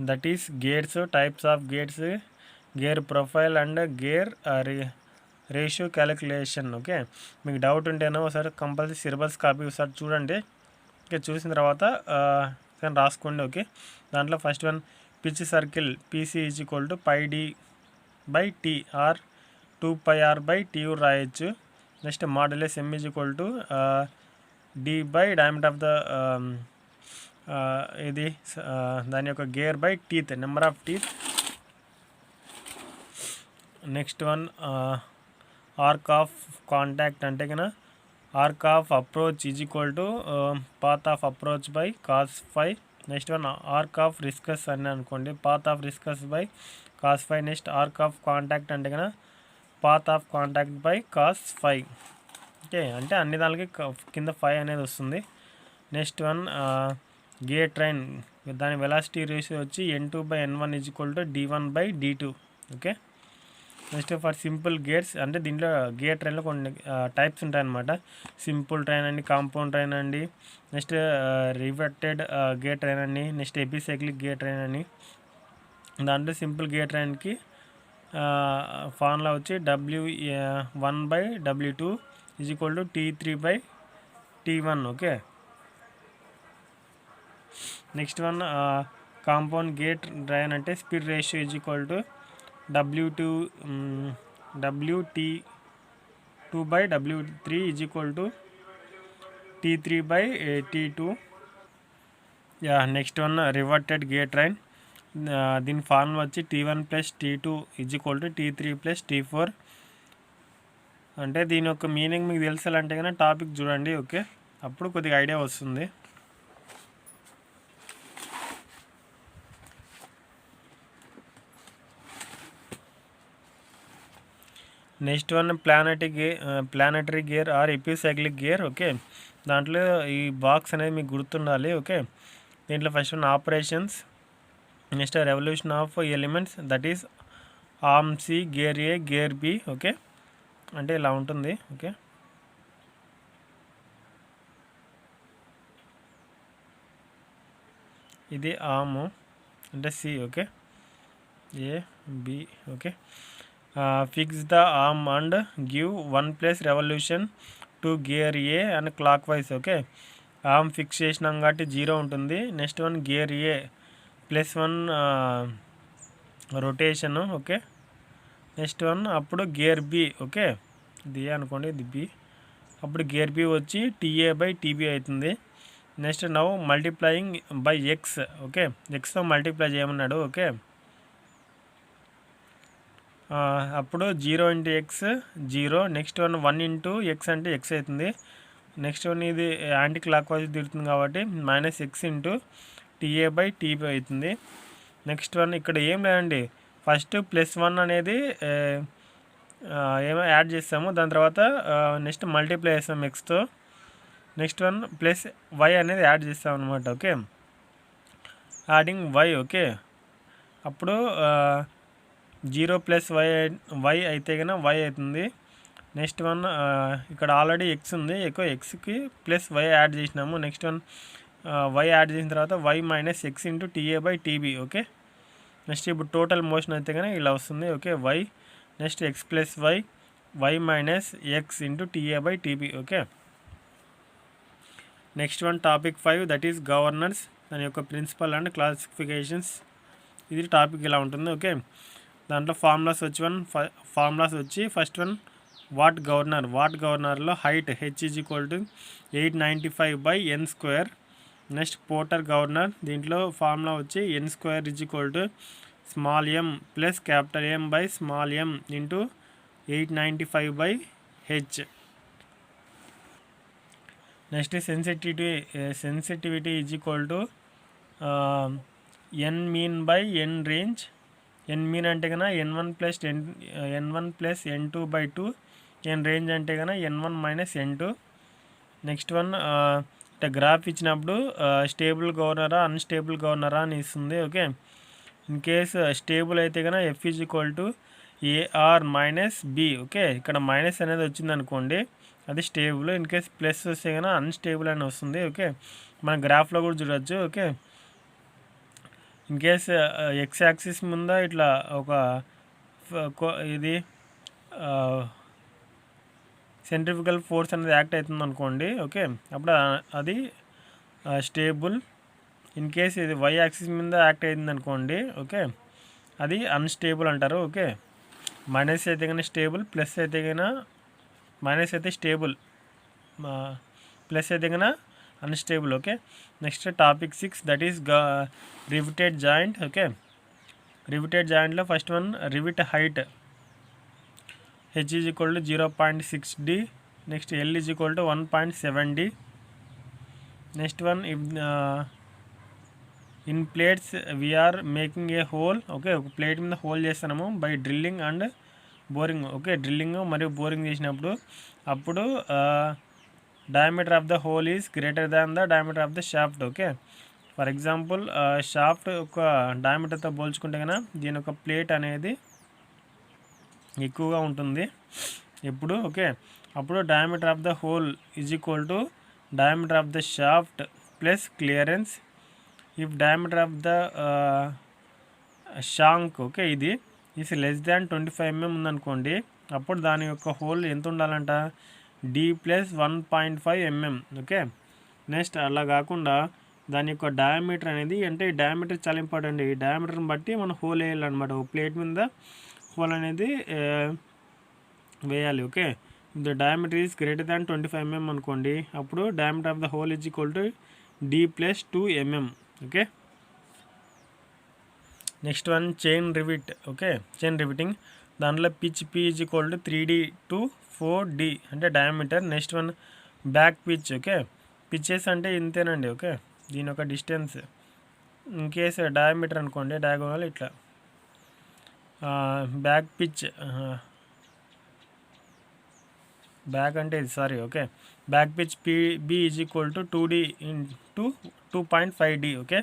That is gears, types of gears, gear profile and gear ratio calculation. Okay, మీకు doubt ఉంటేనో ఒకసారి compulsory syllabus copy ఒకసారి చూడండి. Okay, చూసిన తర్వాత రాసుకోండి. ఓకే, దాంట్లో first one pitch circle PC is equal to pi D by T R 2πr/tu రాయొచ్చు. Next modulus M is equal to D by diameter of the ఇది దాని యొక్క gear by teeth, number of teeth. Next one arc of contact అంటే కన్నా arc of approach is equal to path of approach by cos phi. Next one arc of recess అని అనుకోండి, path of recess by cos phi. Next arc of contact అంటే కన్నా path of contact by cos phi. Okay, అంటే అన్ని దానికి కింద phi అనేది వస్తుంది. నెక్స్ట్ వన్ గేర్ ట్రైన్, దాని వెలాసిటీ రేషియో వచ్చి n2/n1 is equal to d1/d2. Okay, next for simple gears అంటే దీంట్లో గేర్ ట్రైన్లో కొన్ని టైప్స్ ఉంటాయన్నమాట. సింపుల్ ట్రైన్ అండి, కాంపౌండ్ ట్రైన్ అండి, నెక్స్ట్ రివర్టెడ్ గేర్ ట్రైన్ అండి, నెక్స్ట్ ఎపిసైక్లిక్ గేర్ ట్రైన్ అని. దాంట్లో సింపుల్ గేర్ ట్రైన్కి ఫార్ములా వచ్చి W1/W2 is equal to T3/T1. Okay, next one compound gear train అంటే speed ratio is equal to WT2/W3 is equal to T3/T2. Next one reverted gear train, దీని formula వచ్చి T1+T2 is equal to T3+T4. అంటే దీని యొక్క meaning మీకు తెలుసాలంటే కన్నా topic చూడండి. Okay, అప్పుడు కొద్దిగా ఐడియా వస్తుంది. Next one planetary gear or epicyclic gear. Okay, దాంట్లో ఈ బాక్స్ అనేది మీకు గుర్తుండాలి. ఓకే, దీంట్లో first one operations, next revolution of elements, that is arm C, gear A, gear B. Okay, అంటే ఇలా ఉంటుంది. ఓకే, ఇది ఆర్మ్ అంటే C. Okay, A B. Okay, fix the arm and give 1+ revolution to gear A and clockwise. Okay, arm fix చేసినాం కాబట్టి 0 ఉంటుంది. Next one gear ఏ +1 rotation. Okay, next one అప్పుడు gear B. Okay, ఇది అనుకోండి, ఇది B. అప్పుడు gear B వచ్చి TA/TB అవుతుంది. Next now multiplying by X. Okay, ఎక్స్తో మల్టిప్లై చేయమన్నాడు. ఓకే, అప్పుడు 0 × x 0. నెక్స్ట్ వన్ 1 × x అంటే x అవుతుంది. నెక్స్ట్ వన్ ఇది యాంటీ క్లాక్ వైజ్ తిరుగుతుంది కాబట్టి -x × TA/TB అవుతుంది. నెక్స్ట్ వన్ ఇక్కడ ఏం లేదండి, ఫస్ట్ +1 అనేది ఏమో యాడ్ చేస్తాము, దాని తర్వాత నెక్స్ట్ మల్టిప్లై చేస్తాం ఎక్స్తో. నెక్స్ట్ వన్ +y అనేది యాడ్ చేస్తాం అనమాట. Okay, adding y. ఓకే, అప్పుడు 0 + y అయితే కన్నా y అవుతుంది. నెక్స్ట్ వన్ ఇక్కడ ఆల్రెడీ x ఉంది, ఎక్కువ xకి +y యాడ్ చేసినాము. నెక్స్ట్ వన్ y యాడ్ చేసిన తర్వాత y - x × TA/TB. Okay, next ఇప్పుడు టోటల్ మోషన్ అయితే కానీ ఇలా వస్తుంది. Okay, y next x + y, y - x × TA/TB. Okay, next one topic 5 that is governors, దాని యొక్క ప్రిన్సిపల్ అండ్ క్లాసిఫికేషన్స్. ఇది టాపిక్ ఇలా ఉంటుంది. ఓకే, దాంట్లో ఫార్ములాస్ వచ్చి first one what గవర్నర్లో height h is equal to 895/n². Next Porter governor, దీంట్లో formula వచ్చి n² is equal to small m plus capital M/స్మాల్ m into 895/h. Next sensitivity is equal to n mean/n range. n mean అంటే కన్నా n1 + n2/2, n range అంటే కన్నా n1 - n2. Next one graph ఇచ్చినప్పుడు stable గవర్నరా unstable గవర్నరా అని ఇస్తుంది. Okay, in case stable అయితే కన్నా F is equal to AR - B. Okay, ఇక్కడ మైనస్ అనేది వచ్చింది అనుకోండి, అది స్టేబుల్. ఇన్ కేస్ ప్లస్ వస్తే కన్నా అన్స్టేబుల్ అని వస్తుంది. ఓకే, మన గ్రాఫ్లో కూడా చూడవచ్చు. Okay, in case X axis ముందు ఇట్లా ఒక ఇది సెంట్రిఫికల్ ఫోర్స్ అనేది యాక్ట్ అవుతుంది అనుకోండి. ఓకే, అప్పుడు అది స్టేబుల్. ఇన్ కేస్ ఇది వై యాక్సిస్ మీద యాక్ట్ అయింది అనుకోండి. ఓకే, అది అన్స్టేబుల్ అంటారు. ఓకే, మైనస్ అయితే కానీ స్టేబుల్, ప్లస్ అయితే కానీ మైనస్ అయితే స్టేబుల్, ప్లస్ అయితే కానీ unstable. Okay, next topic 6 that is riveted joint. Okay, riveted జాయింట్లో first one rivet height h is equal to 0.6d. next L is equal to 1.7d. next one, if in plates we are making a hole. Okay, ఒక plate మీద whole చేస్తున్నాము by drilling and boring. Okay, drilling మరియు boring చేసినప్పుడు అప్పుడు diameter of the hole is greater than the diameter of the shaft. Okay, for example shaft ఒక డయామీటర్తో పోల్చుకుంటే కన్నా దీని ఒక ప్లేట్ అనేది ఎక్కువగా ఉంటుంది ఎప్పుడు. ఓకే, అప్పుడు diameter of the hole is equal to diameter of the shaft plus clearance. If diameter of the shank, okay, ఇది ఈస్ లెస్ దాన్ 25 mm ఉందనుకోండి, అప్పుడు దాని యొక్క హోల్ ఎంత ఉండాలంట, d + 1.5 mm. ఓకే, నెక్స్ట్ అలా కాకుండా దాని యొక్క డయామీటర్ అనేది, అంటే డయామీటర్ చాలా ఇంపార్టెంట్. ఈ డయామీటర్ని బట్టి మనం హోల్ వేయాలన్నమాట. ఒక ప్లేట్ మీద హోల్ అనేది వేయాలి. Okay, the diameter is greater than 25 mm అనుకోండి, అప్పుడు diameter of the hole is equal to d + 2 mm. Okay, next one chain rivet. Okay, chain riveting దాంట్లో pitch p is equal to 3d to 4d అంటే diameter. Next one back pitch. Okay, pitches అంటే ఇంతేనండి. Okay, దీని యొక్క distance in case diameter అనుకోండి, diagonal ఇట్లా back pitch, back అంటే ఇది, sorry. Okay, back pitch b is equal to 2d into 2.5d. Okay,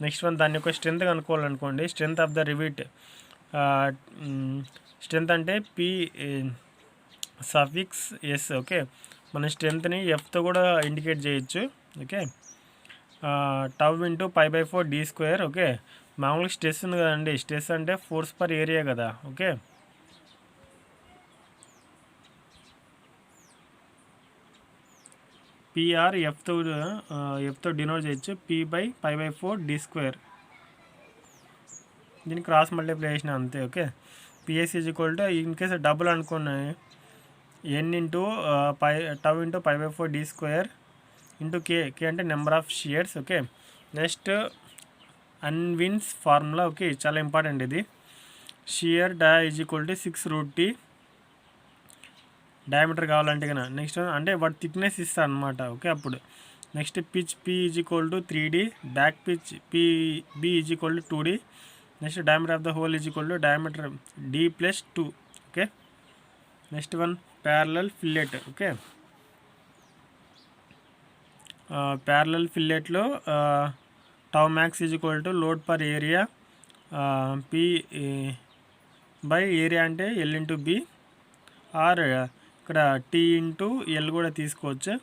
next one దాని యొక్క స్ట్రెంత్ కనుక్కోవాలనుకోండి. Strength of the rivet, strength అంటే p సఫిక్స్ s. ఓకే, మన స్ట్రెంత్ని ఎఫ్తో కూడా ఇండికేట్ చేయొచ్చు. Okay, tau into π/4d². Okay, మామూలుగా స్ట్రెస్ ఉంది కదండి, స్ట్రెస్ అంటే ఫోర్స్ పర్ ఏరియా కదా. ఓకే, పిఆర్ ఎఫ్తో డినోట్ చేయొచ్చు, p/π/4d². దీన్ని క్రాస్ మల్టిప్లికేషన్ అంతే. Okay, PS is equal to, in case double అనుకోండి, n into tau into π/4d² into K అంటే number of shears. Okay, next Unwin's formula. Okay, చాలా important ఇది. Shear is equal to 6√t diameter కావాలంటే కన్నా. Next అంటే వాటి thickness ఇస్తారు అనమాట. ఓకే, అప్పుడు next pitch p is equal to 3d, back pitch b is equal to 2d. Next diameter of the hole is equal to diameter d + 2. Okay, next one parallel fillet. Okay, parallel ఫిల్లెట్లో tau max is equal to load per area p by area అంటే l into b, or ఇక్కడ t into l కూడా తీసుకోవచ్చు.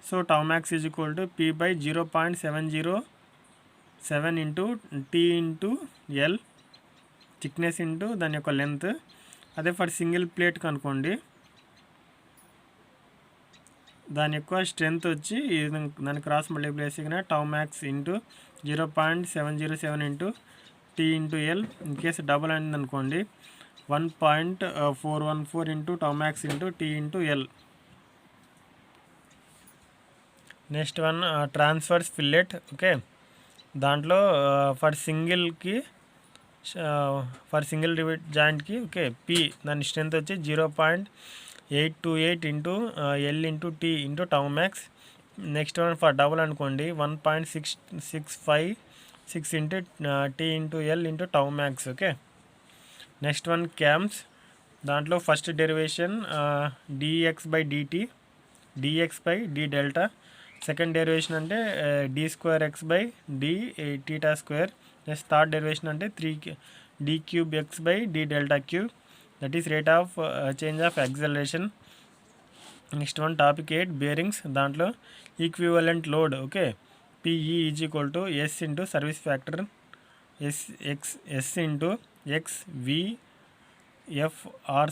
So tau max is equal to p/0.707 into t into l, thickness into దాని యొక్క length. అదే for single plate కనుకోండి, దాని యొక్క strength వచ్చి దాని cross multiplication tau max into 0.707 into t into l. In case double అయింది అనుకోండి, 1.414 into tau max into t into l. Next one transverse fillet. Okay, దాంట్లో ఫర్ సింగిల్ రివిట్ జాయింట్కి, okay, p దాని strength వచ్చి 0.828 into l into t into tau max. Next one for double అనుకోండి, 1.656 into t into l into tau max. Okay, next one cams. దాంట్లో first derivation dx/dt, dx/d∆. Second derivation అంటే d²x/d∆². Next third derivation అంటే d3x/d∆3, that is rate of change of acceleration. Next one topic 8 bearings. దాంట్లో equivalent load. Okay, PE is equal to S into service factor S into x v f r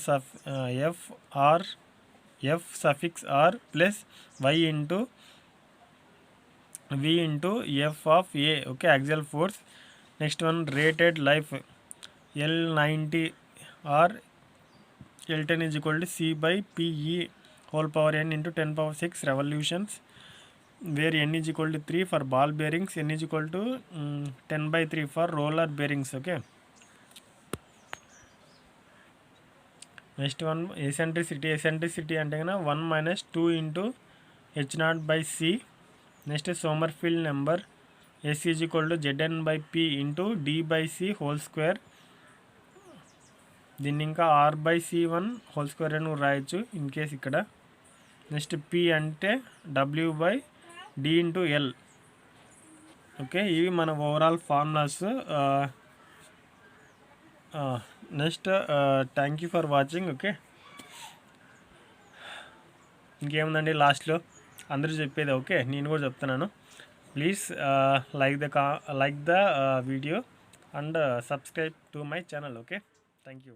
f suffix r plus y into v into f of a. Okay, axial force. Next one, rated life L90 or L10 is equal to c by pe whole power n into 10 power 6 revolutions, where n is equal to 3 for ball bearings, n is equal to 10 by 3 for roller bearings. Okay, next one, eccentricity అంటే కన్నా 1 minus 2 into h0 by c. Next Sommerfeld number s is equal to zn by p into d by c whole square. దీన్ని ఇంకా r by c1 whole square అని రాయొచ్చు in case ఇక్కడ. Next p అంటే w by d into l. Okay, ఇవి మన overall formulas. Next thank you for watching. Okay, ఇంకేముందండి లాస్ట్లో అందరూ చెప్పేది. ఓకే, నేను కూడా చెప్తున్నాను. Please like the video and subscribe to my channel. Okay, thank you.